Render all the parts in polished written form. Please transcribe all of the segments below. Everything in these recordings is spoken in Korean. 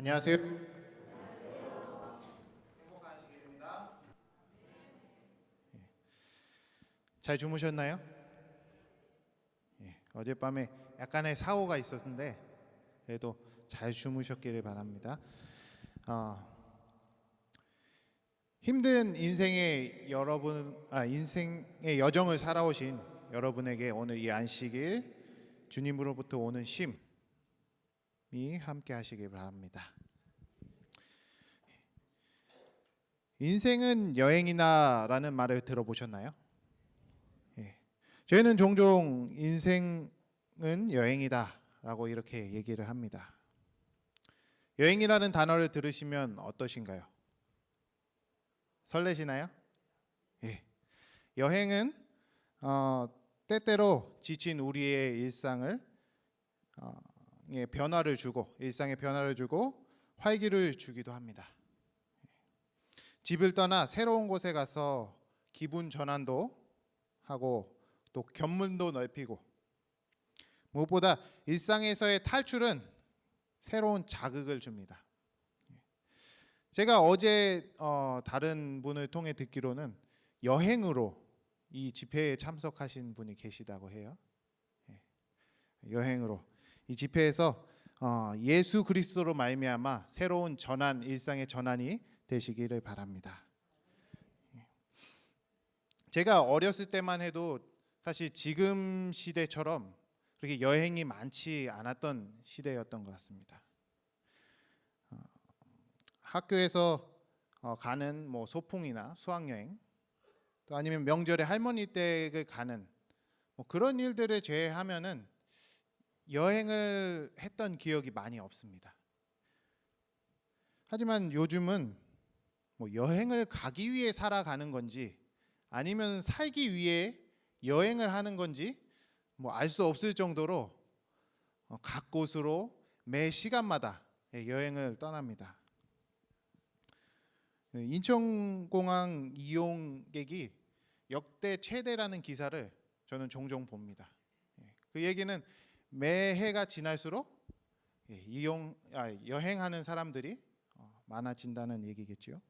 안녕하세요. 행복한 시간입니다. 잘 주무셨나요? 어젯밤에 약간의 사고가 있었는데 그래도 잘 주무셨기를 바랍니다. 어, 힘든 인생의 여정을 살아오신 여러분에게 오늘 이 안식일 주님으로부터 오는 쉼이 함께 하시길 바랍니다. 인생은 여행이나라는 말을 들어보셨나요? 저희는 종종 인생은 여행이다라고 이렇게 얘기를 합니다. 여행이라는 단어를 들으시면 어떠신가요? 설레시나요? 여행은 때때로 지친 우리의 일상을 일상에 변화를 주고 활기를 주기도 합니다. 집을 떠나 새로운 곳에 가서 기분 전환도 하고 또 견문도 넓히고 무엇보다 일상에서의 탈출은 새로운 자극을 줍니다. 제가 어제 다른 분을 통해 듣기로는 여행으로 이 집회에 참석하신 분이 계시다고 해요. 여행으로 이 집회에서 예수 그리스도로 말미암아 새로운 전환, 일상의 전환이 되시기를 바랍니다. 제가 어렸을 때만 해도 사실 지금 시대처럼 그렇게 여행이 많지 않았던 시대였던 것 같습니다. 학교에서 가는 소풍이나 수학여행 또 아니면 명절에 할머니 댁을 가는 그런 일들을 제외하면은 여행을 했던 기억이 많이 없습니다. 하지만 요즘은 여행을 가기 위해 살아가는 건지 아니면 살기 위해 여행을 하는 건지 알 수 없을 정도로 각 곳으로 매 시간마다 여행을 떠납니다. 인천공항 이용객이 역대 최대라는 기사를 저는 종종 봅니다. 그 얘기는 매해가 지날수록 여행하는 사람들이 많아진다는 얘기겠죠.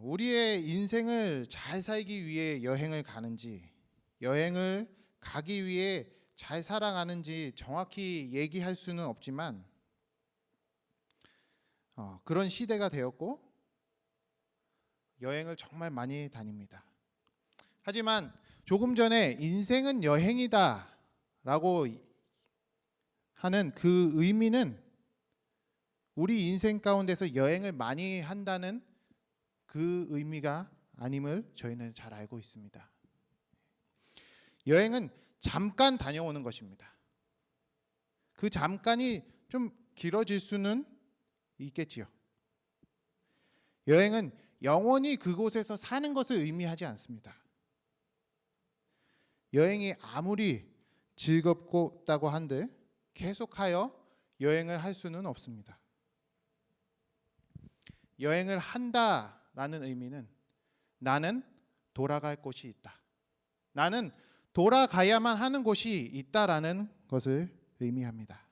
우리의 인생을 잘 살기 위해 여행을 가는지 여행을 가기 위해 잘 살아가는지 정확히 얘기할 수는 없지만 그런 시대가 되었고 여행을 정말 많이 다닙니다. 하지만 조금 전에 인생은 여행이다 라고 하는 그 의미는 우리 인생 가운데서 여행을 많이 한다는 그 의미가 아님을 저희는 잘 알고 있습니다. 여행은 잠깐 다녀오는 것입니다. 그 잠깐이 좀 길어질 수는 있겠지요. 여행은 영원히 그곳에서 사는 것을 의미하지 않습니다. 여행이 아무리 즐겁다고 한들 계속하여 여행을 할 수는 없습니다. 여행을 한다라는 의미는 나는 돌아갈 곳이 있다. 나는 돌아가야만 하는 곳이 있다라는 것을 의미합니다.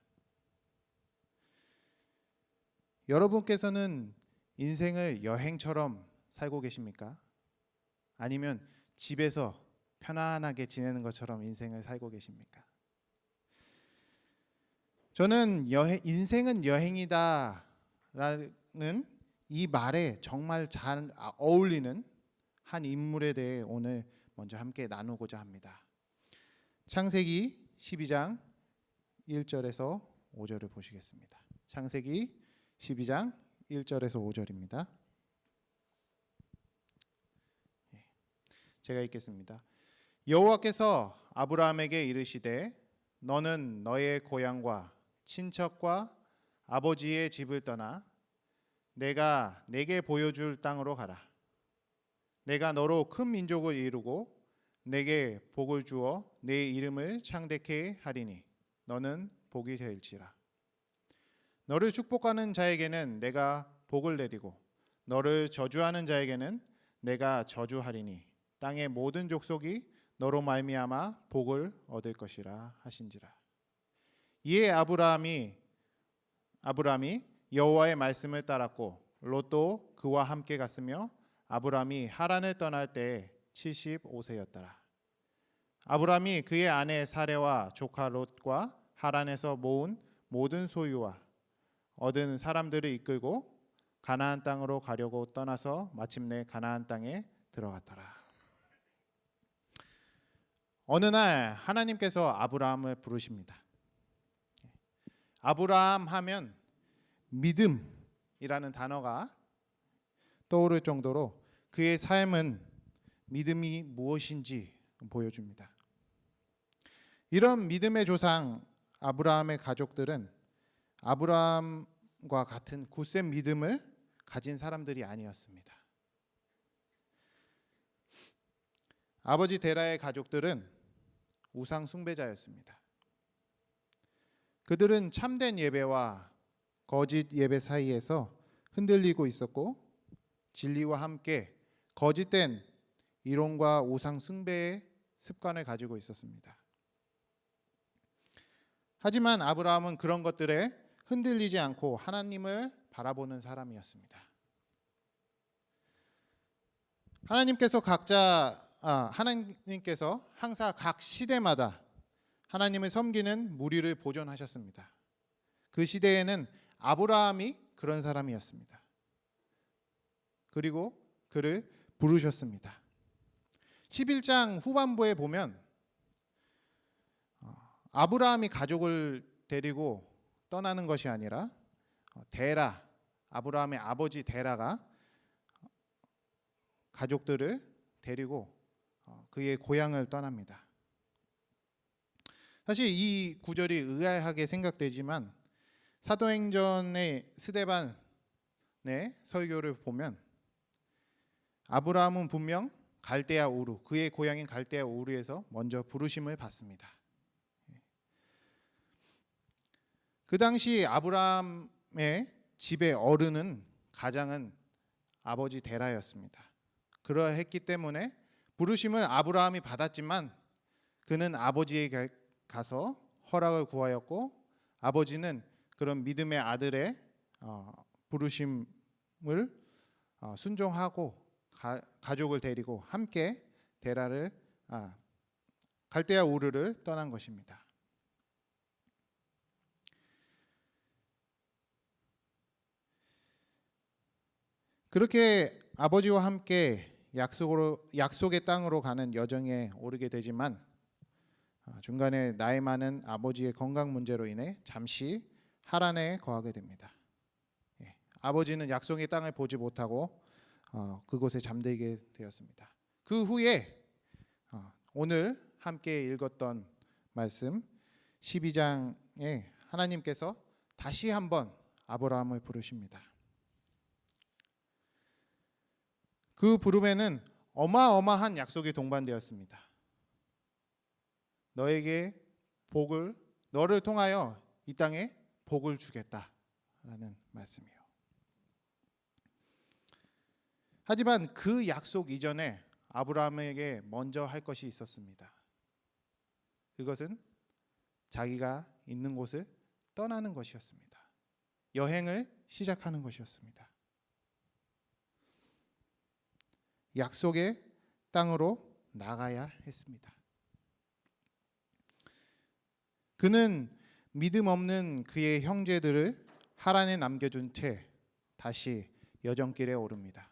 여러분께서는 인생을 여행처럼 살고 계십니까? 아니면 집에서 편안하게 지내는 것처럼 인생을 살고 계십니까? 저는 인생은 여행이다라는 이 말에 정말 잘 어울리는 한 인물에 대해 오늘 먼저 함께 나누고자 합니다. 창세기 12장 1절에서 5절을 보시겠습니다. 창세기 12장 1절에서 5절입니다. 제가 읽겠습니다. 여호와께서 아브라함에게 이르시되 너는 너의 고향과 친척과 아버지의 집을 떠나 내가 내게 보여줄 땅으로 가라. 내가 너로 큰 민족을 이루고 내게 복을 주어 내 이름을 창대케 하리니 너는 복이 될지라. 너를 축복하는 자에게는 내가 복을 내리고 너를 저주하는 자에게는 내가 저주하리니 땅의 모든 족속이 너로 말미암아 복을 얻을 것이라 하신지라. 이에 아브라함이 아브라함이 여호와의 말씀을 따랐고 롯도 그와 함께 갔으며 아브라함이 하란을 떠날 때 75세였더라. 아브라함이 그의 아내 사레와 조카 롯과 하란에서 모은 모든 소유와 얻은 사람들을 이끌고 가나안 땅으로 가려고 떠나서 마침내 가나안 땅에 들어갔더라. 어느 날 하나님께서 아브라함을 부르십니다. 아브라함 하면 믿음이라는 단어가 떠오를 정도로 그의 삶은 믿음이 무엇인지 보여줍니다. 이런 믿음의 조상 아브라함의 가족들은 아브라함과 같은 굳센 믿음을 가진 사람들이 아니었습니다. 아버지 데라의 가족들은 우상 숭배자였습니다. 그들은 참된 예배와 거짓 예배 사이에서 흔들리고 있었고 진리와 함께 거짓된 이론과 우상 숭배의 습관을 가지고 있었습니다. 하지만 아브라함은 그런 것들에 흔들리지 않고 하나님을 바라보는 사람이었습니다. 하나님께서 항상 각 시대마다 하나님을 섬기는 무리를 보존하셨습니다. 그 시대에는 아브라함이 그런 사람이었습니다. 그리고 그를 부르셨습니다. 11장 후반부에 보면 아브라함이 가족을 데리고 떠나는 것이 아니라 아브라함의 아버지 데라가 가족들을 데리고 그의 고향을 떠납니다. 사실 이 구절이 의아하게 생각되지만 사도행전의 스데반의 설교를 보면 아브라함은 분명 갈대아 우르, 그의 고향인 갈대아 우르에서 먼저 부르심을 받습니다. 그 당시 아브라함의 집의 어른은 가장은 아버지 데라였습니다. 그러했기 때문에 부르심을 아브라함이 받았지만 그는 아버지에게 가서 허락을 구하였고 아버지는 그런 믿음의 아들의 부르심을 순종하고 가족을 데리고 함께 갈대아 우르를 떠난 것입니다. 그렇게 아버지와 함께 약속의 땅으로 가는 여정에 오르게 되지만 중간에 나이 많은 아버지의 건강 문제로 인해 잠시 하란에 거하게 됩니다. 아버지는 약속의 땅을 보지 못하고 그곳에 잠들게 되었습니다. 그 후에 오늘 함께 읽었던 말씀 12장에 하나님께서 다시 한번 아브라함을 부르십니다. 그 부름에는 어마어마한 약속이 동반되었습니다. 너를 통하여 이 땅에 복을 주겠다라는 말씀이요. 하지만 그 약속 이전에 아브라함에게 먼저 할 것이 있었습니다. 그것은 자기가 있는 곳을 떠나는 것이었습니다. 여행을 시작하는 것이었습니다. 약속의 땅으로 나가야 했습니다. 그는 믿음 없는 그의 형제들을 하란에 남겨준 채 다시 여정길에 오릅니다.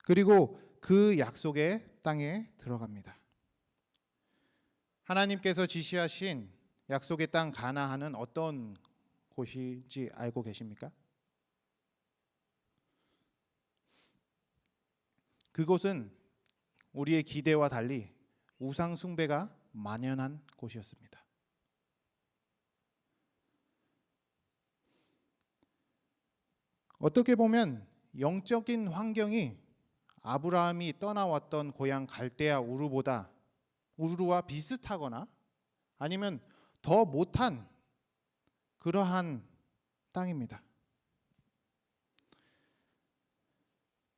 그리고 그 약속의 땅에 들어갑니다. 하나님께서 지시하신 약속의 땅 가나안은 어떤 곳인지 알고 계십니까? 그곳은 우리의 기대와 달리 우상 숭배가 만연한 곳이었습니다. 어떻게 보면 영적인 환경이 아브라함이 떠나왔던 고향 갈대아 우르와 비슷하거나 아니면 더 못한 그러한 땅입니다.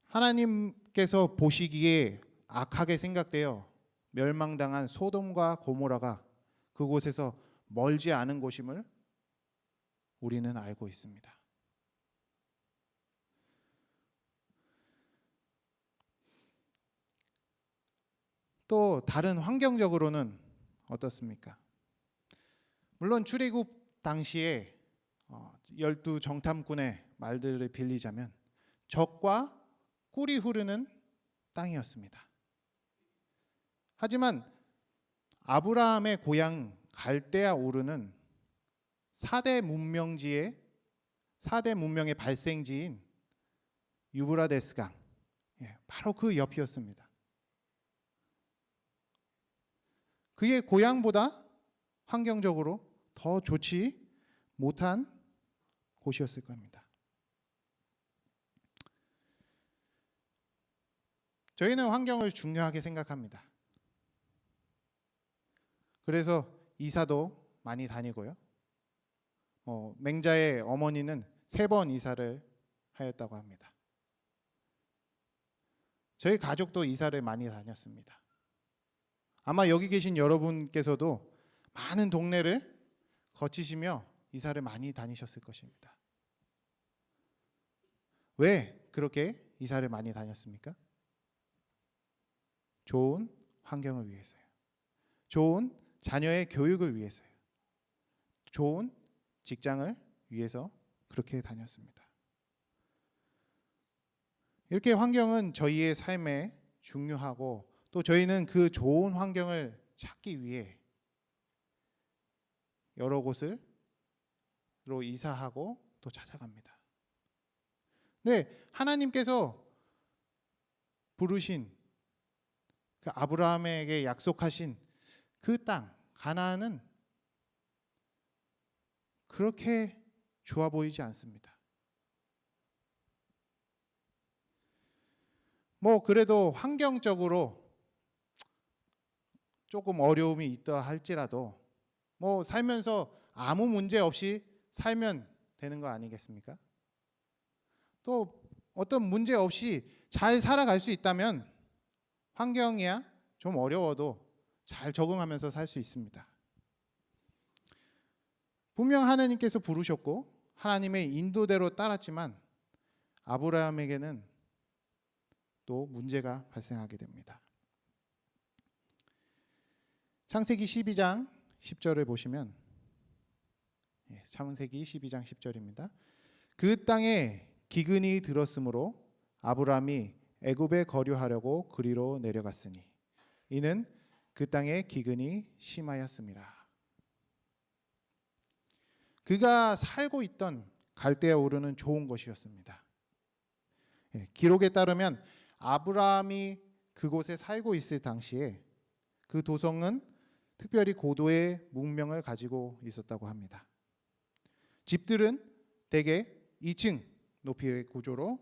하나님께서 보시기에 악하게 생각되어 멸망당한 소돔과 고모라가 그곳에서 멀지 않은 곳임을 우리는 알고 있습니다. 또 다른 환경적으로는 어떻습니까? 물론 출애굽 당시에 12 정탐꾼의 말들을 빌리자면 적과 꿀이 흐르는 땅이었습니다. 하지만 아브라함의 고향 갈대아 우르는 4대 문명의 발생지인 유브라데스 강, 바로 그 옆이었습니다. 그의 고향보다 환경적으로 더 좋지 못한 곳이었을 겁니다. 저희는 환경을 중요하게 생각합니다. 그래서 이사도 많이 다니고요. 맹자의 어머니는 3번 이사를 하였다고 합니다. 저희 가족도 이사를 많이 다녔습니다. 아마 여기 계신 여러분께서도 많은 동네를 거치시며 이사를 많이 다니셨을 것입니다. 왜 그렇게 이사를 많이 다녔습니까? 좋은 환경을 위해서요. 좋은 자녀의 교육을 위해서요. 좋은 직장을 위해서 그렇게 다녔습니다. 이렇게 환경은 저희의 삶에 중요하고 또 저희는 그 좋은 환경을 찾기 위해 여러 곳으로 이사하고 또 찾아갑니다. 네, 하나님께서 부르신 그 아브라함에게 약속하신 그 땅 가나안은 그렇게 좋아 보이지 않습니다. 그래도 환경적으로 조금 어려움이 있더라 할지라도 살면서 아무 문제 없이 살면 되는 거 아니겠습니까? 또 어떤 문제 없이 잘 살아갈 수 있다면 환경이야 좀 어려워도 잘 적응하면서 살 수 있습니다. 분명 하나님께서 부르셨고 하나님의 인도대로 따랐지만 아브라함에게는 또 문제가 발생하게 됩니다. 창세기 12장 10절을 보시면 창세기 12장 10절입니다. 그 땅에 기근이 들었으므로 아브라함이 애굽에 거류하려고 그리로 내려갔으니 이는 그 땅에 기근이 심하였음이라. 그가 살고 있던 갈대아 우르는 좋은 것이었습니다. 기록에 따르면 아브라함이 그곳에 살고 있을 당시에 그 도성은 특별히 고도의 문명을 가지고 있었다고 합니다. 집들은 대개 2층 높이의 구조로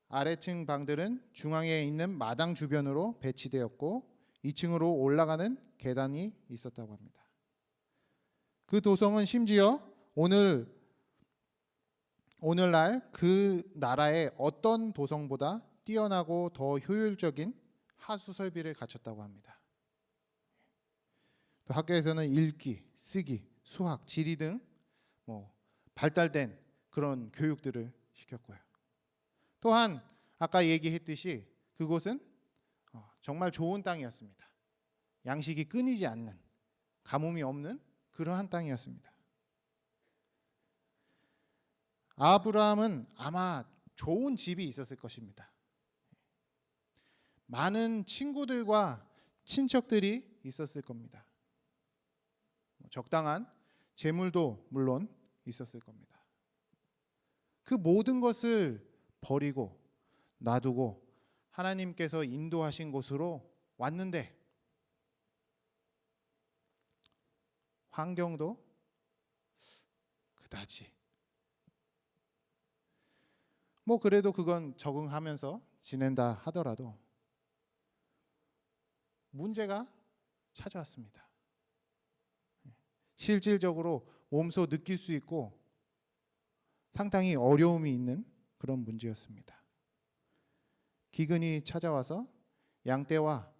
아래층 방들은 중앙에 있는 마당 주변으로 배치되었고 2층으로 올라가는 계단이 있었다고 합니다. 그 도성은 심지어 오늘날 그 나라의 어떤 도성보다 뛰어나고 더 효율적인 하수 설비를 갖췄다고 합니다. 또 학교에서는 읽기, 쓰기, 수학, 지리 등 발달된 그런 교육들을 시켰고요. 또한 아까 얘기했듯이 그곳은 정말 좋은 땅이었습니다. 양식이 끊이지 않는, 가뭄이 없는 그러한 땅이었습니다. 아브라함은 아마 좋은 집이 있었을 것입니다. 많은 친구들과 친척들이 있었을 겁니다. 적당한 재물도 물론 있었을 겁니다. 그 모든 것을 버리고 놔두고 하나님께서 인도하신 곳으로 왔는데 환경도 그다지 그래도 그건 적응하면서 지낸다 하더라도 문제가 찾아왔습니다. 실질적으로 몸소 느낄 수 있고 상당히 어려움이 있는 그런 문제였습니다. 기근이 찾아와서 양떼와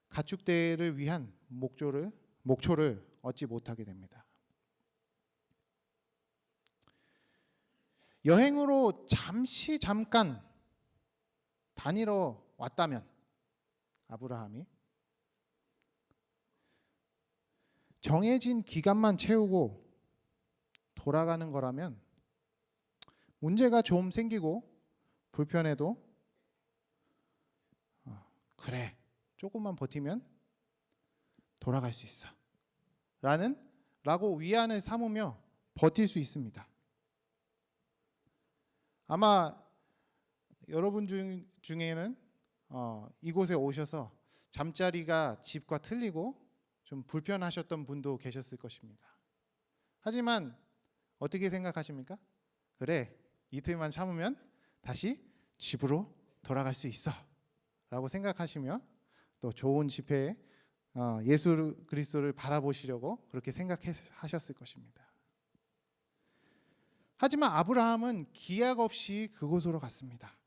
가축대를 위한 목초를 얻지 못하게 됩니다. 여행으로 잠깐 다니러 왔다면 아브라함이 정해진 기간만 채우고 돌아가는 거라면 문제가 좀 생기고 불편해도 그래, 조금만 버티면 돌아갈 수 있어 라고 위안을 삼으며 버틸 수 있습니다. 아마 여러분 중에는 이곳에 오셔서 잠자리가 집과 틀리고 좀 불편하셨던 분도 계셨을 것입니다. 하지만 어떻게 생각하십니까? 그래, 이틀만 참으면 다시 집으로 돌아갈 수 있어 라고 생각하시며 또 좋은 집회에 예수 그리스도를 바라보시려고 그렇게 생각하셨을 것입니다. 하지만 아브라함은 기약 없이 그곳으로 갔습니다.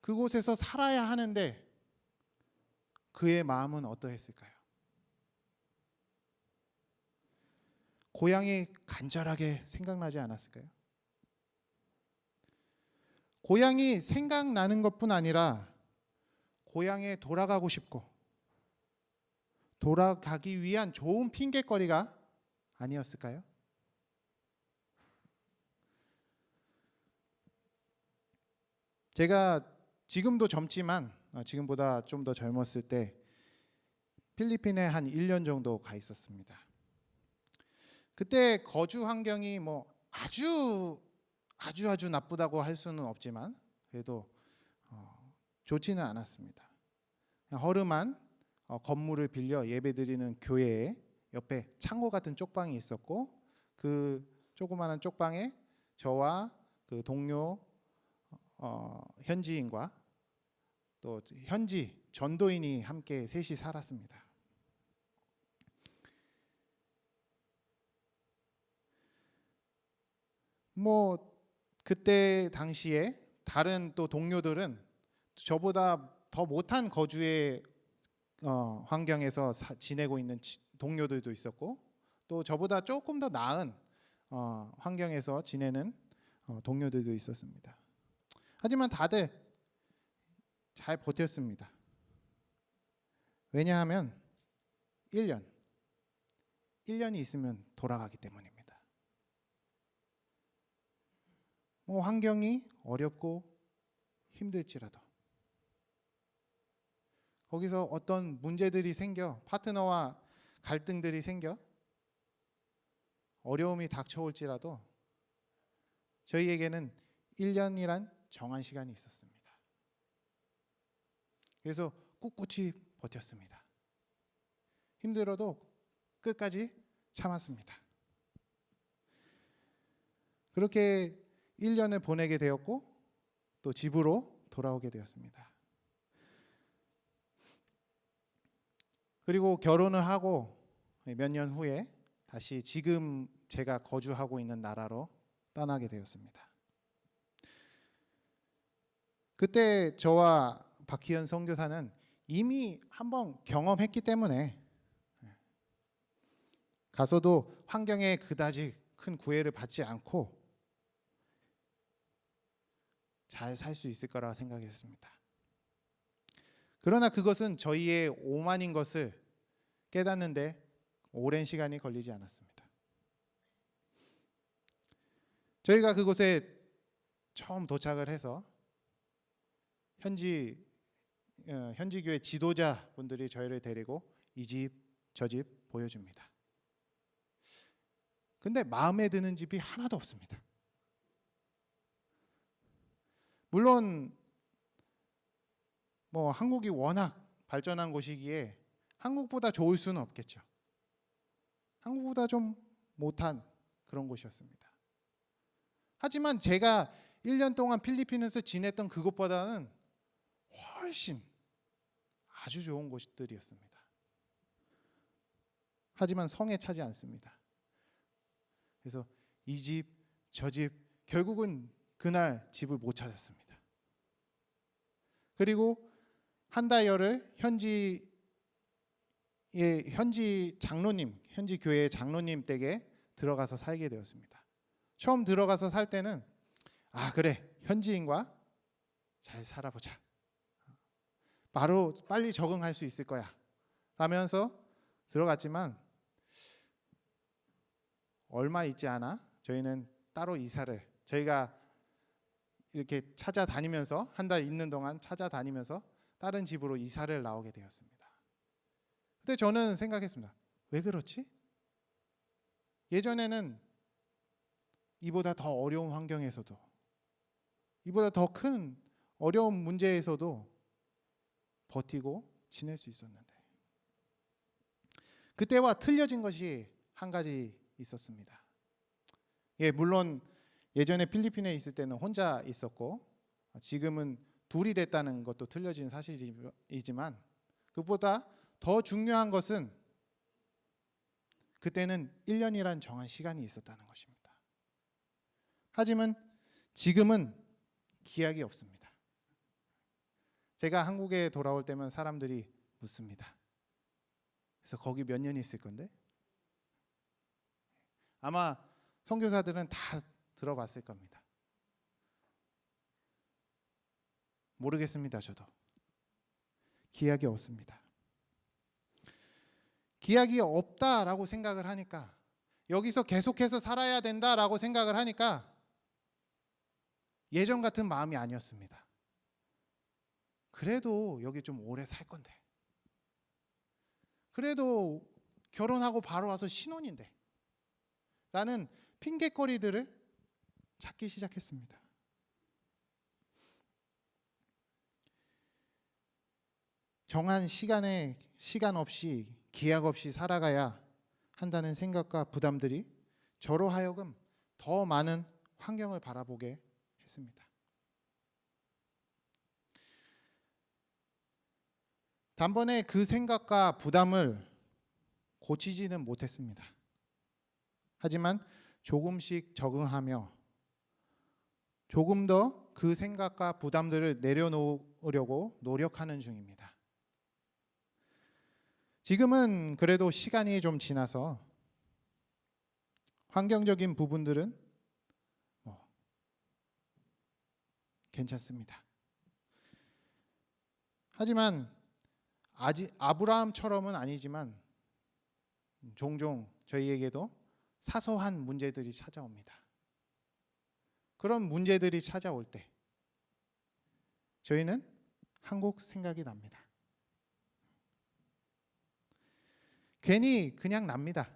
그곳에서 살아야 하는데 그의 마음은 어떠했을까요? 고향이 간절하게 생각나지 않았을까요? 고향이 생각나는 것뿐 아니라 고향에 돌아가고 싶고 돌아가기 위한 좋은 핑계거리가 아니었을까요? 제가 지금도 젊지만 지금보다 좀 더 젊었을 때 필리핀에 한 1년 정도 가 있었습니다. 그때 거주 환경이 뭐 아주 나쁘다고 할 수는 없지만 그래도 좋지는 않았습니다. 허름한 건물을 빌려 예배드리는 교회에 옆에 창고 같은 쪽방이 있었고 그 조그마한 쪽방에 저와 그 동료 현지인과 또 현지 전도인이 함께 셋이 살았습니다. 뭐 그때 당시에 다른 또 동료들은 저보다 더 못한 거주의 환경에서 지내고 있는 동료들도 있었고 또 저보다 조금 더 나은 환경에서 지내는 동료들도 있었습니다. 하지만 다들 잘 버텼습니다. 왜냐하면 1년이 있으면 돌아가기 때문입니다. 뭐 환경이 어렵고 힘들지라도 거기서 어떤 문제들이 생겨 파트너와 갈등들이 생겨 어려움이 닥쳐올지라도 저희에게는 1년이란 정한 시간이 있었습니다. 그래서 꿋꿋이 버텼습니다. 힘들어도 끝까지 참았습니다. 그렇게 1년을 보내게 되었고 또 집으로 돌아오게 되었습니다. 그리고 결혼을 하고 몇 년 후에 다시 지금 제가 거주하고 있는 나라로 떠나게 되었습니다. 그때 저와 박희연 선교사는 이미 한번 경험했기 때문에 가서도 환경에 그다지 큰 구애를 받지 않고 잘 살 수 있을 거라 생각했습니다. 그러나 그것은 저희의 오만인 것을 깨닫는데 오랜 시간이 걸리지 않았습니다. 저희가 그곳에 처음 도착을 해서 현지 교회 지도자분들이 저희를 데리고 이 집, 저 집 보여줍니다. 근데 마음에 드는 집이 하나도 없습니다. 물론 뭐 한국이 워낙 발전한 곳이기에 한국보다 좋을 수는 없겠죠. 한국보다 좀 못한 그런 곳이었습니다. 하지만 제가 1년 동안 필리핀에서 지냈던 그것보다는 훨씬 아주 좋은 곳들이었습니다. 하지만 성에 차지 않습니다. 그래서 이 집, 저 집 결국은 그날 집을 못 찾았습니다. 그리고 한 달여를 현지 장로님, 현지 교회의 장로님 댁에 들어가서 살게 되었습니다. 처음 들어가서 살 때는 그래, 현지인과 잘 살아보자. 바로 빨리 적응할 수 있을 거야 라면서 들어갔지만 얼마 있지 않아 저희는 따로 이사를, 저희가 이렇게 찾아다니면서 한 달 있는 동안 찾아다니면서 다른 집으로 이사를 나오게 되었습니다. 그때 저는 생각했습니다. 왜 그렇지? 예전에는 이보다 더 어려운 환경에서도, 이보다 더 큰 어려운 문제에서도 버티고 지낼 수 있었는데, 그때와 틀려진 것이 한 가지 있었습니다. 물론 예전에 필리핀에 있을 때는 혼자 있었고 지금은 둘이 됐다는 것도 틀려진 사실이지만, 그보다 더 중요한 것은 그때는 1년이란 정한 시간이 있었다는 것입니다. 하지만 지금은 기약이 없습니다. 제가 한국에 돌아올 때면 사람들이 묻습니다. 그래서 거기 몇 년 있을 건데? 아마 선교사들은 다 들어봤을 겁니다. 모르겠습니다. 저도. 기약이 없습니다. 기약이 없다라고 생각을 하니까, 여기서 계속해서 살아야 된다라고 생각을 하니까 예전 같은 마음이 아니었습니다. 그래도 여기 좀 오래 살 건데, 그래도 결혼하고 바로 와서 신혼인데 라는 핑계거리들을 찾기 시작했습니다. 정한 시간 없이 기약 없이 살아가야 한다는 생각과 부담들이 저로 하여금 더 많은 환경을 바라보게 했습니다. 단번에 그 생각과 부담을 고치지는 못했습니다. 하지만 조금씩 적응하며 조금 더 그 생각과 부담들을 내려놓으려고 노력하는 중입니다. 지금은 그래도 시간이 좀 지나서 환경적인 부분들은 괜찮습니다. 하지만 아직 아브라함처럼은 아니지만 종종 저희에게도 사소한 문제들이 찾아옵니다. 그런 문제들이 찾아올 때 저희는 한국 생각이 납니다. 괜히 그냥 납니다.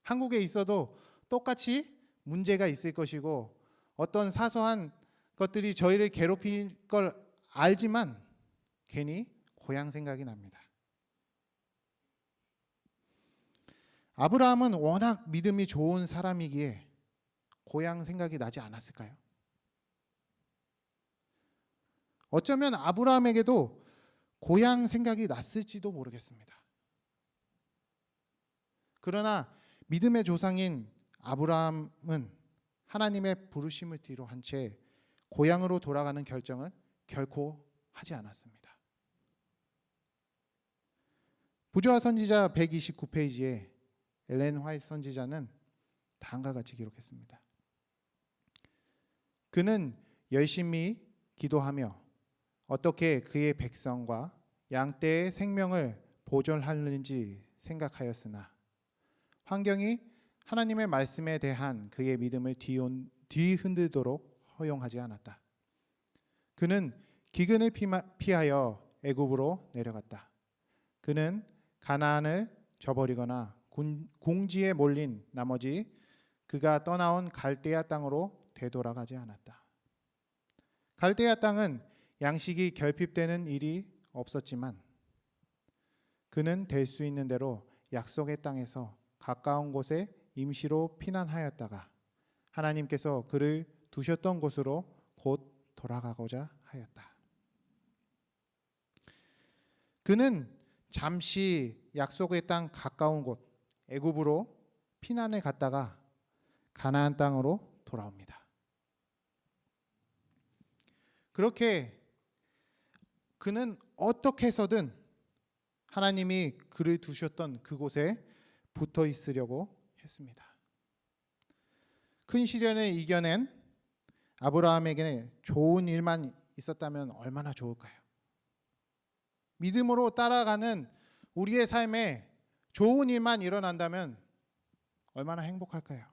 한국에 있어도 똑같이 문제가 있을 것이고 어떤 사소한 것들이 저희를 괴롭힐 걸 알지만 괜히 고향 생각이 납니다. 아브라함은 워낙 믿음이 좋은 사람이기에 고향 생각이 나지 않았을까요? 어쩌면 아브라함에게도 고향 생각이 났을지도 모르겠습니다. 그러나 믿음의 조상인 아브라함은 하나님의 부르심을 뒤로 한 채 고향으로 돌아가는 결정을 결코 하지 않았습니다. 부조화 선지자 129페이지에 엘렌 화이트 선지자는 다음과 같이 기록했습니다. 그는 열심히 기도하며 어떻게 그의 백성과 양떼의 생명을 보존하는지 생각하였으나 환경이 하나님의 말씀에 대한 그의 믿음을 뒤흔들도록 허용하지 않았다. 그는 기근을 피하여 애굽으로 내려갔다. 그는 가나안을 저버리거나 궁지에 몰린 나머지 그가 떠나온 갈대아 땅으로 되돌아가지 않았다. 갈대아 땅은 양식이 결핍되는 일이 없었지만 그는 될 수 있는 대로 약속의 땅에서 가까운 곳에 임시로 피난하였다가 하나님께서 그를 두셨던 곳으로 곧 돌아가고자 하였다. 그는 잠시 약속의 땅 가까운 곳 애굽으로 피난을 갔다가 가나안 땅으로 돌아옵니다. 그렇게 그는 어떻게 해서든 하나님이 그를 두셨던 그곳에 붙어 있으려고 했습니다. 큰 시련을 이겨낸 아브라함에게 좋은 일만 있었다면 얼마나 좋을까요? 믿음으로 따라가는 우리의 삶에 좋은 일만 일어난다면 얼마나 행복할까요?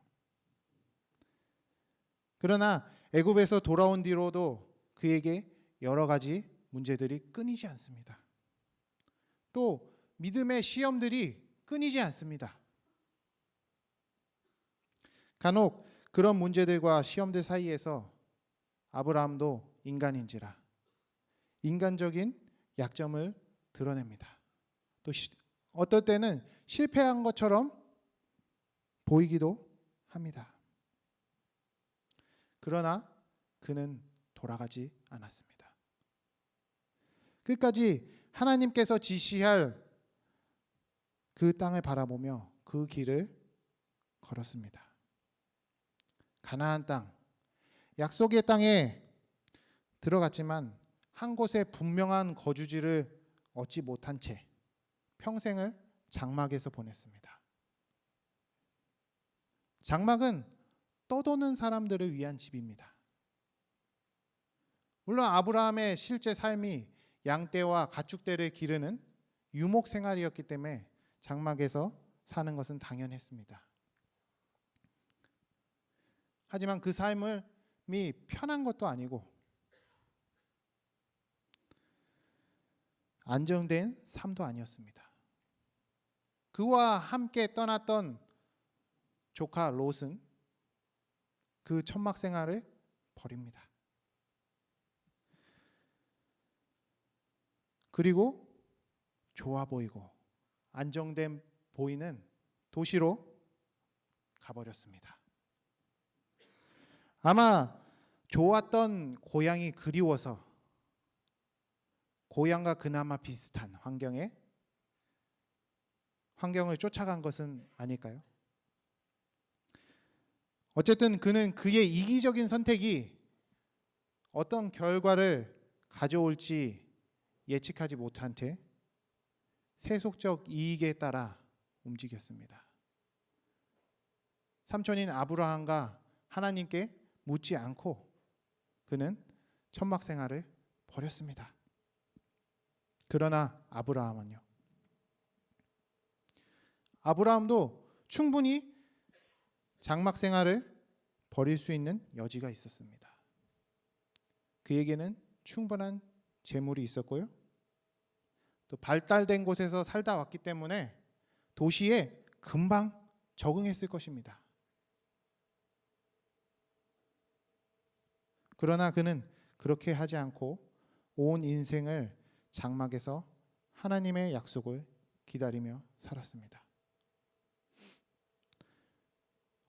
그러나 애굽에서 돌아온 뒤로도 그에게 여러 가지 문제들이 끊이지 않습니다. 또 믿음의 시험들이 끊이지 않습니다. 간혹 그런 문제들과 시험들 사이에서 아브라함도 인간인지라 인간적인 약점을 드러냅니다. 또 어떨 때는 실패한 것처럼 보이기도 합니다. 그러나 그는 돌아가지 않았습니다. 끝까지 하나님께서 지시할 그 땅을 바라보며 그 길을 걸었습니다. 가나안 땅, 약속의 땅에 들어갔지만 한 곳에 분명한 거주지를 얻지 못한 채 평생을 장막에서 보냈습니다. 장막은 떠도는 사람들을 위한 집입니다. 물론 아브라함의 실제 삶이 양떼와 가축떼를 기르는 유목 생활이었기 때문에 장막에서 사는 것은 당연했습니다. 하지만 그 삶이 편한 것도 아니고 안정된 삶도 아니었습니다. 그와 함께 떠났던 조카 롯은 그 천막 생활을 버립니다. 그리고 좋아 보이고 안정된 보이는 도시로 가버렸습니다. 아마 좋았던 고향이 그리워서 고향과 그나마 비슷한 환경을 쫓아간 것은 아닐까요? 어쨌든 그는 그의 이기적인 선택이 어떤 결과를 가져올지 예측하지 못한 채 세속적 이익에 따라 움직였습니다. 삼촌인 아브라함과 하나님께 묻지 않고 그는 천막 생활을 버렸습니다. 그러나 아브라함도 충분히 장막 생활을 버릴 수 있는 여지가 있었습니다. 그에게는 충분한 재물이 있었고요. 또 발달된 곳에서 살다 왔기 때문에 도시에 금방 적응했을 것입니다. 그러나 그는 그렇게 하지 않고 온 인생을 장막에서 하나님의 약속을 기다리며 살았습니다.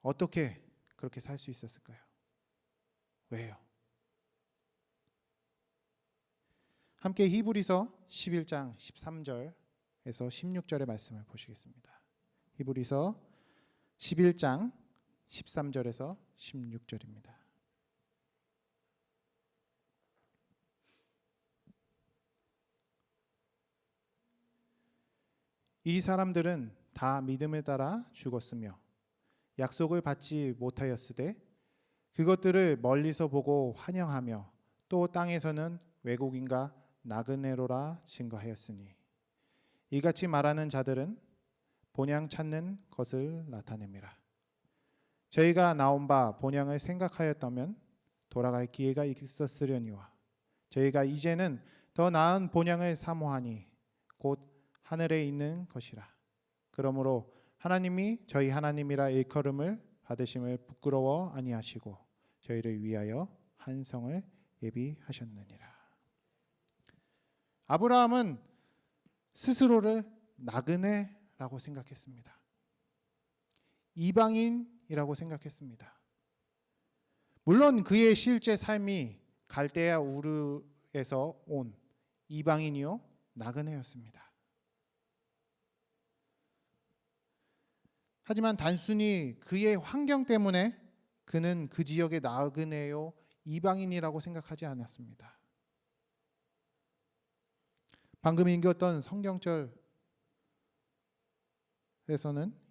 어떻게 그렇게 살 수 있었을까요? 왜요? 함께 히브리서 11장 13절에서 16절의 말씀을 보시겠습니다. 히브리서 11장 13절에서 16절입니다. 이 사람들은 다 믿음에 따라 죽었으며 약속을 받지 못하였으되 그것들을 멀리서 보고 환영하며 또 땅에서는 외국인과 나그네로라 증거하였으니 이같이 말하는 자들은 본향 찾는 것을 나타냅니다. 저희가 나온 바 본향을 생각하였다면 돌아갈 기회가 있었으려니와 저희가 이제는 더 나은 본향을 사모하니 곧 하늘에 있는 것이라. 그러므로 하나님이 저희 하나님이라 일컬음을 받으심을 부끄러워 아니하시고 저희를 위하여 한 성을 예비하셨느니라. 아브라함은 스스로를 나그네라고 생각했습니다. 이방인이라고 생각했습니다. 물론 그의 실제 삶이 갈대아 우르에서 온 이방인이요 나그네였습니다. 하지만 단순히 그의 환경 때문에 그는 그 지역의 나그네요 이방인이라고 생각하지 않았습니다. 방금 읽었던 성경절에서는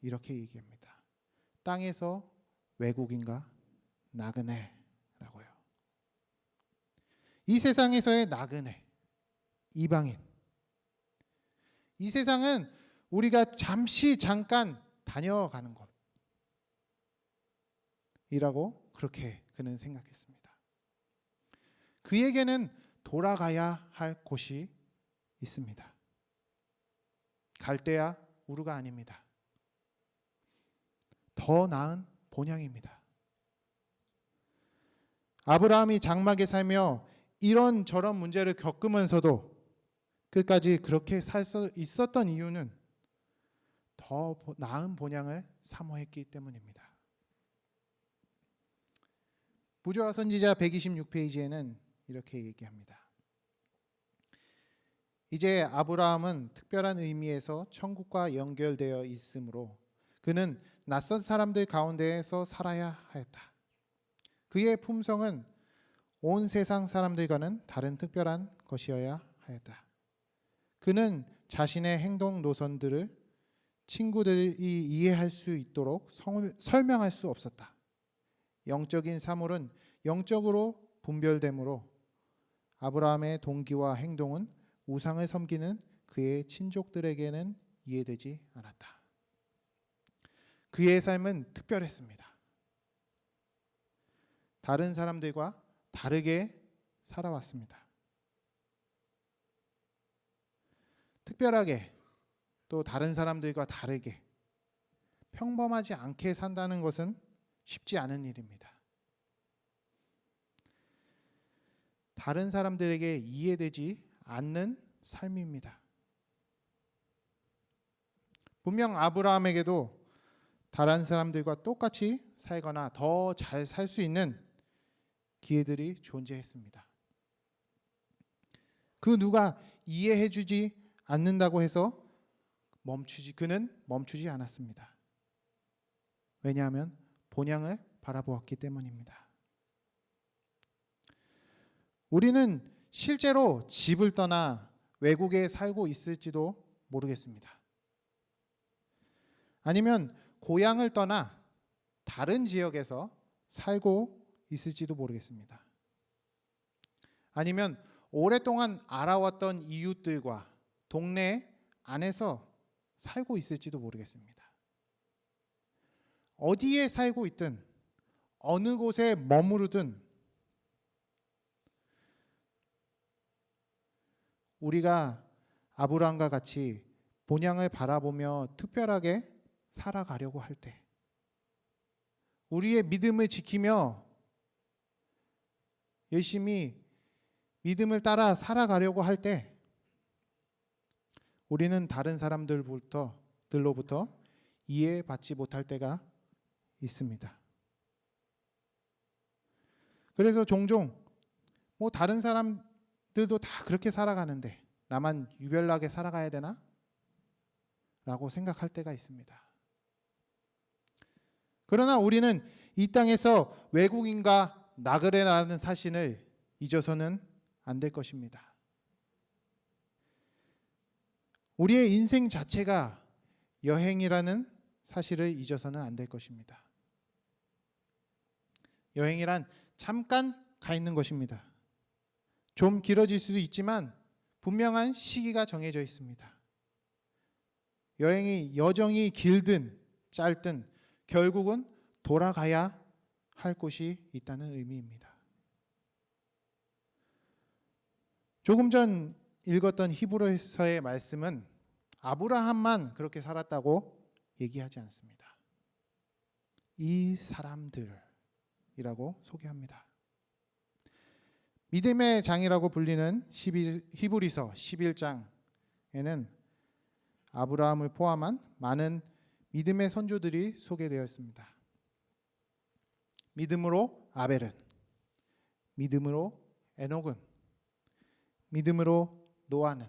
이렇게 얘기합니다. 땅에서 외국인과 나그네라고요. 이 세상에서의 나그네, 이방인. 이 세상은 우리가 잠깐 다녀가는 곳이라고 그렇게 그는 생각했습니다. 그에게는 돌아가야 할 곳이 있습니다. 갈대아 우르가 아닙니다. 더 나은 본향입니다. 아브라함이 장막에 살며 이런저런 문제를 겪으면서도 끝까지 그렇게 살 수 있었던 이유는 더 나은 본향을 사모했기 때문입니다. 부조와 선지자 126페이지에는 이렇게 얘기합니다. 이제 아브라함은 특별한 의미에서 천국과 연결되어 있으므로 그는 낯선 사람들 가운데에서 살아야 하였다. 그의 품성은 온 세상 사람들과는 다른 특별한 것이어야 하였다. 그는 자신의 행동 노선들을 친구들이 이해할 수 있도록 설명할 수 없었다. 영적인 사물은 영적으로 분별되므로 아브라함의 동기와 행동은 우상을 섬기는 그의 친족들에게는 이해되지 않았다. 그의 삶은 특별했습니다. 다른 사람들과 다르게 살아왔습니다. 특별하게 또 다른 사람들과 다르게 평범하지 않게 산다는 것은 쉽지 않은 일입니다. 다른 사람들에게 이해되지 않는 삶입니다. 분명 아브라함에게도 다른 사람들과 똑같이 살거나 더 잘 살 수 있는 기회들이 존재했습니다. 그 누가 이해해주지 않는다고 해서 그는 멈추지 않았습니다. 왜냐하면 본향을 바라보았기 때문입니다. 우리는 실제로 집을 떠나 외국에 살고 있을지도 모르겠습니다. 아니면 고향을 떠나 다른 지역에서 살고 있을지도 모르겠습니다. 아니면 오랫동안 알아왔던 이웃들과 동네 안에서 살고 있을지도 모르겠습니다. 어디에 살고 있든 어느 곳에 머무르든 우리가 아브라함과 같이 본향을 바라보며 특별하게 살아가려고 할 때, 우리의 믿음을 지키며 열심히 믿음을 따라 살아가려고 할 때 우리는 다른 사람들로부터 이해받지 못할 때가 있습니다. 그래서 종종 다른 사람들도 다 그렇게 살아가는데 나만 유별나게 살아가야 되나? 라고 생각할 때가 있습니다. 그러나 우리는 이 땅에서 외국인과 나그네라는 사실을 잊어서는 안 될 것입니다. 우리의 인생 자체가 여행이라는 사실을 잊어서는 안 될 것입니다. 여행이란 잠깐 가 있는 것입니다. 좀 길어질 수도 있지만 분명한 시기가 정해져 있습니다. 여행이 여정이 길든 짧든 결국은 돌아가야 할 곳이 있다는 의미입니다. 조금 전 읽었던 히브리서의 말씀은 아브라함만 그렇게 살았다고 얘기하지 않습니다. 이 사람들이라고 소개합니다. 믿음의 장이라고 불리는 히브리서 11장에는 아브라함을 포함한 많은 믿음의 선조들이 소개되어 있습니다. 믿음으로 아벨은, 믿음으로 에녹은, 믿음으로 노아는,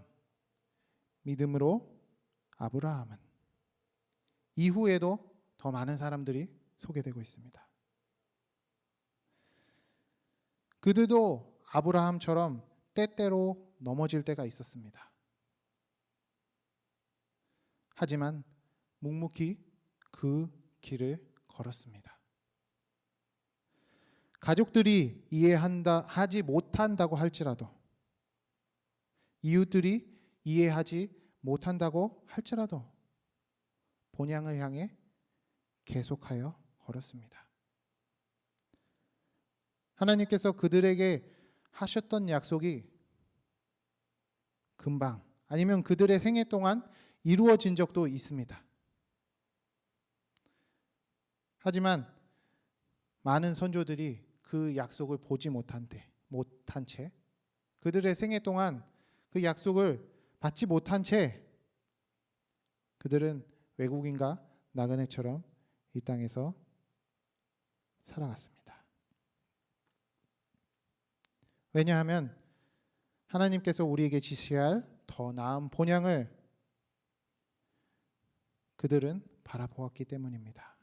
믿음으로 아브라함은, 이후에도 더 많은 사람들이 소개되고 있습니다. 그들도 아브라함처럼 때때로 넘어질 때가 있었습니다. 하지만 묵묵히 그 길을 걸었습니다. 가족들이 하지 못한다고 할지라도, 이웃들이 이해하지 못한다고 할지라도 본향을 향해 계속하여 걸었습니다. 하나님께서 그들에게 하셨던 약속이 금방 아니면 그들의 생애 동안 이루어진 적도 있습니다. 하지만 많은 선조들이 그 약속을 보지 못한 채 그들의 생애 동안 그 약속을 받지 못한 채 그들은 외국인과 나그네처럼 이 땅에서 살아갔습니다. 왜냐하면 하나님께서 우리에게 지시해야 할 더 나은 본향을 그들은 바라보았기 때문입니다.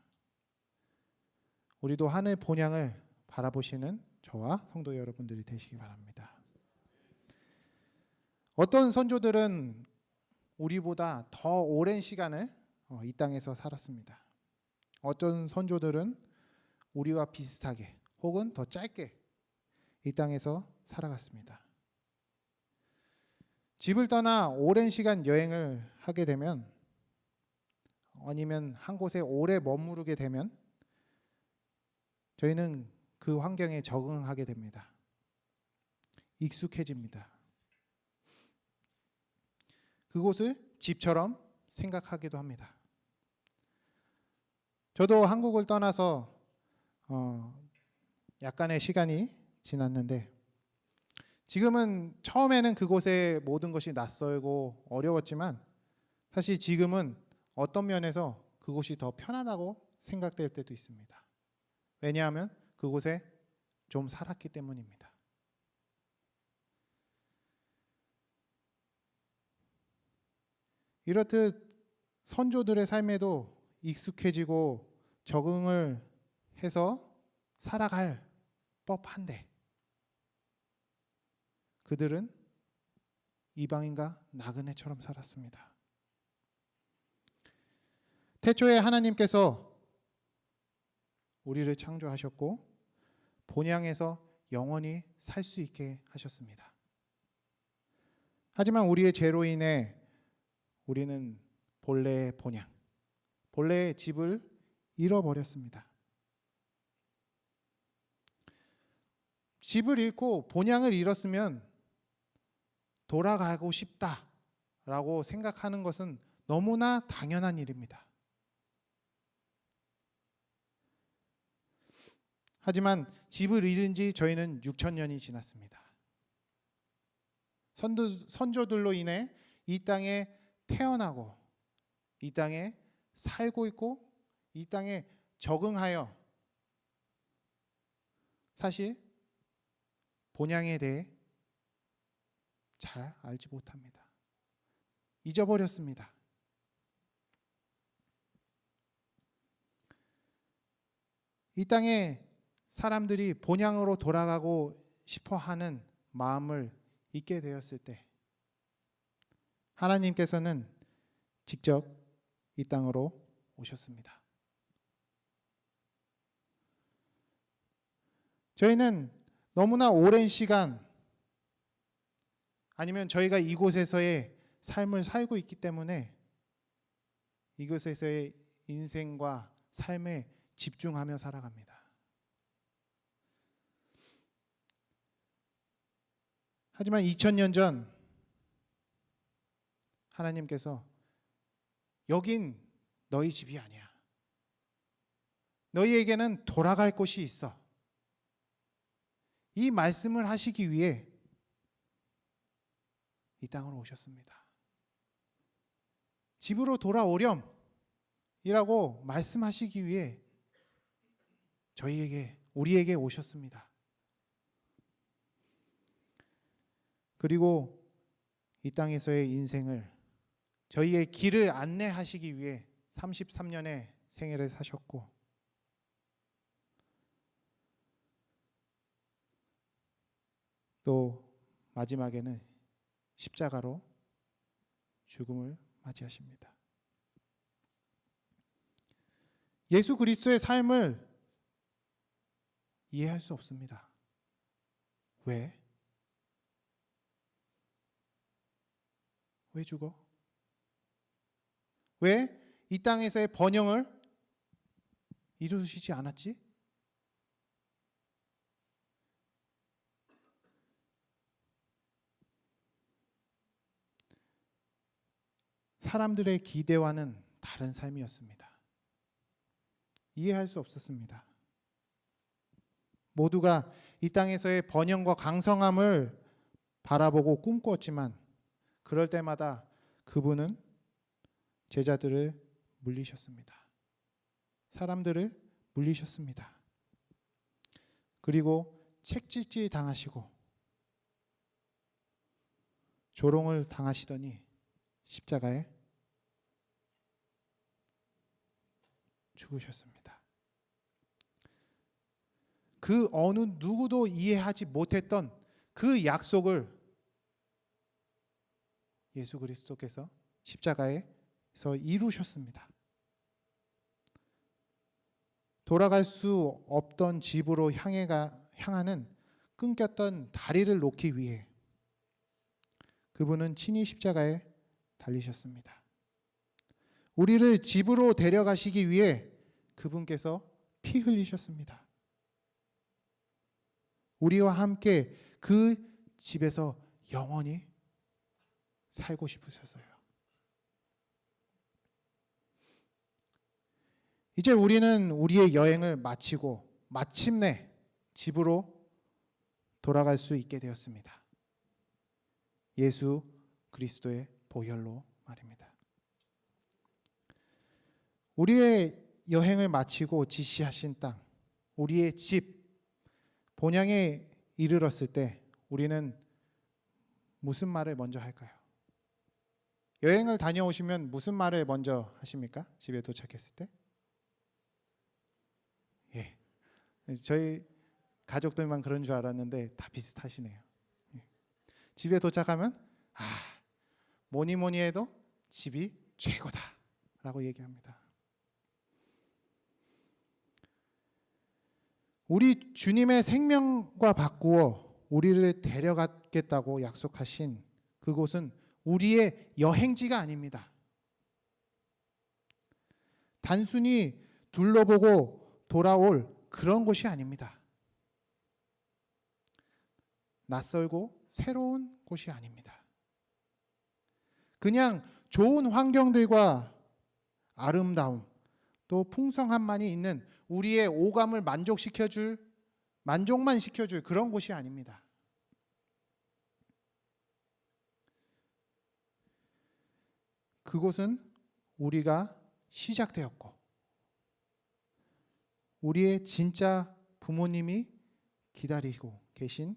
우리도 하늘 본향을 바라보시는 저와 성도 여러분들이 되시기 바랍니다. 어떤 선조들은 우리보다 더 오랜 시간을 이 땅에서 살았습니다. 어떤 선조들은 우리와 비슷하게 혹은 더 짧게 이 땅에서 살아갔습니다. 집을 떠나 오랜 시간 여행을 하게 되면 아니면 한 곳에 오래 머무르게 되면 저희는 그 환경에 적응하게 됩니다. 익숙해집니다. 그곳을 집처럼 생각하기도 합니다. 저도 한국을 떠나서 약간의 시간이 지났는데 지금은 처음에는 그곳의 모든 것이 낯설고 어려웠지만 사실 지금은 어떤 면에서 그곳이 더 편안하고 생각될 때도 있습니다. 왜냐하면 그곳에 좀 살았기 때문입니다. 이렇듯 선조들의 삶에도 익숙해지고 적응을 해서 살아갈 법한데 그들은 이방인과 나그네처럼 살았습니다. 태초에 하나님께서 우리를 창조하셨고 본향에서 영원히 살 수 있게 하셨습니다. 하지만 우리의 죄로 인해 우리는 본래의 본향, 본래의 집을 잃어버렸습니다. 집을 잃고 본향을 잃었으면 돌아가고 싶다라고 생각하는 것은 너무나 당연한 일입니다. 하지만 집을 잃은 지 저희는 6,000년이 지났습니다. 선조들로 인해 이 땅에 태어나고 이 땅에 살고 있고 이 땅에 적응하여 사실 본향에 대해 잘 알지 못합니다. 잊어버렸습니다. 이 땅에 사람들이 본향으로 돌아가고 싶어 하는 마음을 잊게 되었을 때 하나님께서는 직접 이 땅으로 오셨습니다. 저희는 너무나 오랜 시간 아니면 저희가 이곳에서의 삶을 살고 있기 때문에 이곳에서의 인생과 삶에 집중하며 살아갑니다. 하지만 2000년 전 하나님께서 여긴 너희 집이 아니야. 너희에게는 돌아갈 곳이 있어. 이 말씀을 하시기 위해 이 땅으로 오셨습니다. 집으로 돌아오렴 이라고 말씀하시기 위해 우리에게 오셨습니다. 그리고 이 땅에서의 인생을 저희의 길을 안내하시기 위해 33년의 생애를 사셨고 또 마지막에는 십자가로 죽음을 맞이하십니다. 예수 그리스도의 삶을 이해할 수 없습니다. 왜? 왜 죽어? 왜 이 땅에서의 번영을 이루시지 않았지? 사람들의 기대와는 다른 삶이었습니다. 이해할 수 없었습니다. 모두가 이 땅에서의 번영과 강성함을 바라보고 꿈꾸었지만 그럴 때마다 그분은 제자들을 물리셨습니다. 사람들을 물리셨습니다. 그리고 책짓질 당하시고 조롱을 당하시더니 십자가에 죽으셨습니다. 그 어느 누구도 이해하지 못했던 그 약속을 예수 그리스도께서 십자가에서 이루셨습니다. 돌아갈 수 없던 집으로 향하는 끊겼던 다리를 놓기 위해 그분은 친히 십자가에 달리셨습니다. 우리를 집으로 데려가시기 위해 그분께서 피 흘리셨습니다. 우리와 함께 그 집에서 영원히 살고 싶으셔서요. 이제 우리는 우리의 여행을 마치고 마침내 집으로 돌아갈 수 있게 되었습니다. 예수 그리스도의 보혈로 말입니다. 우리의 여행을 마치고 지시하신 땅, 우리의 집, 본향에 이르렀을 때 우리는 무슨 말을 먼저 할까요? 여행을 다녀오시면 무슨 말을 먼저 하십니까? 집에 도착했을 때? 예, 저희 가족들만 그런 줄 알았는데 다 비슷하시네요. 예. 집에 도착하면 뭐니 뭐니 해도 집이 최고다 라고 얘기합니다. 우리 주님의 생명과 바꾸어 우리를 데려가겠다고 약속하신 그곳은 우리의 여행지가 아닙니다. 단순히 둘러보고 돌아올 그런 곳이 아닙니다. 낯설고 새로운 곳이 아닙니다. 그냥 좋은 환경들과 아름다움 또 풍성함만이 있는 우리의 오감을 만족만 시켜줄 그런 곳이 아닙니다. 그곳은 우리가 시작되었고 우리의 진짜 부모님이 기다리고 계신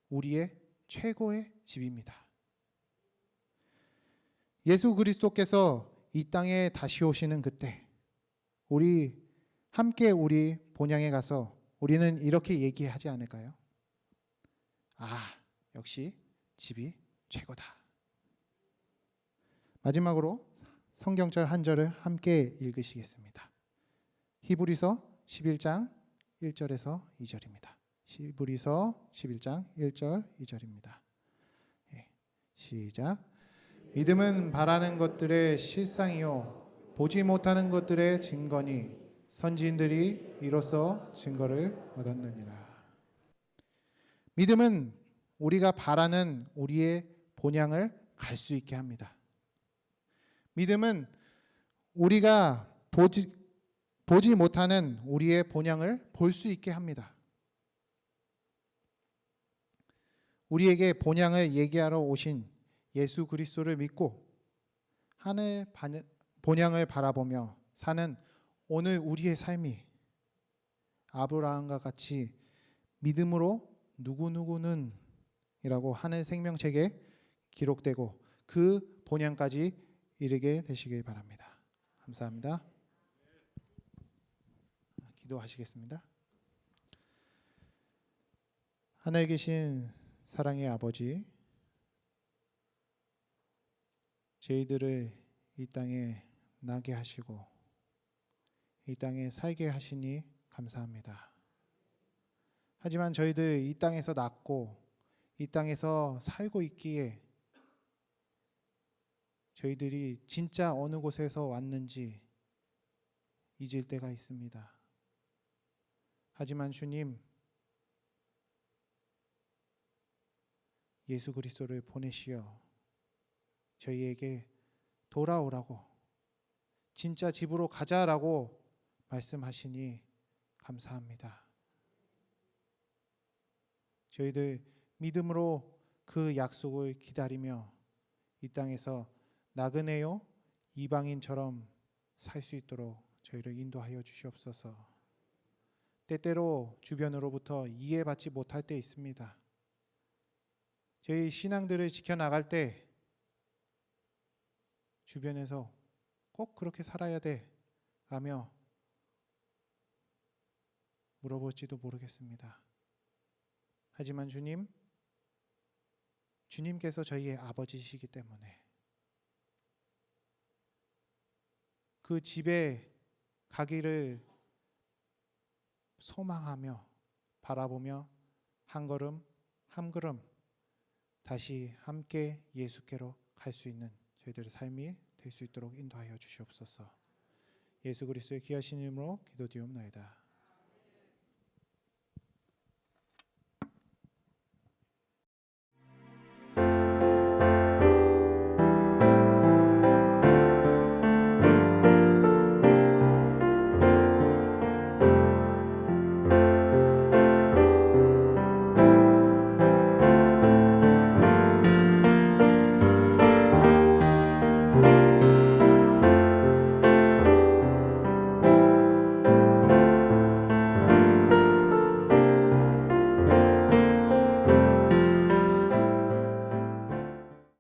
우리의 최고의 집입니다. 예수 그리스도께서 이 땅에 다시 오시는 그때 우리 본향에 가서 우리는 이렇게 얘기하지 않을까요? 역시 집이 최고다. 마지막으로 성경절 한 절을 함께 읽으시겠습니다. 히브리서 11장 1절에서 2절입니다. 히브리서 11장 1절 2절입니다. 시작. 믿음은 바라는 것들의 실상이요 보지 못하는 것들의 증거니 선지인들이 이로써 증거를 얻었느니라. 믿음은 우리가 바라는 우리의 본향을 갈 수 있게 합니다. 믿음은 우리가 보지 못하는 우리의 본향을 볼 수 있게 합니다. 우리에게 본향을 얘기하러 오신 예수 그리스도를 믿고 하늘 본향을 바라보며 사는 오늘 우리의 삶이 아브라함과 같이 믿음으로 누구누구는 이라고 하늘 생명책에 기록되고 그 본향까지 이르게 되시길 바랍니다. 감사합니다. 기도하시겠습니다. 하늘에 계신 사랑의 아버지, 저희들을 이 땅에 나게 하시고 이 땅에 살게 하시니 감사합니다. 하지만 저희들 이 땅에서 낳고 이 땅에서 살고 있기에 저희들이 진짜 어느 곳에서 왔는지 잊을 때가 있습니다. 하지만 주님, 예수 그리스도를 보내시어 저희에게 돌아오라고, 진짜 집으로 가자라고 말씀하시니 감사합니다. 저희들 믿음으로 그 약속을 기다리며 이 땅에서 나그네요 이방인처럼 살 수 있도록 저희를 인도하여 주시옵소서. 때때로 주변으로부터 이해받지 못할 때 있습니다. 저희 신앙들을 지켜나갈 때 주변에서 꼭 그렇게 살아야 돼 라며 물어볼지도 모르겠습니다. 하지만 주님께서 저희의 아버지시기 때문에 그 집에 가기를 소망하며 바라보며 한 걸음 한 걸음 다시 함께 예수께로 갈 수 있는 저희들의 삶이 될 수 있도록 인도하여 주시옵소서. 예수 그리스도의 귀하신 이름으로 기도드리옵나이다.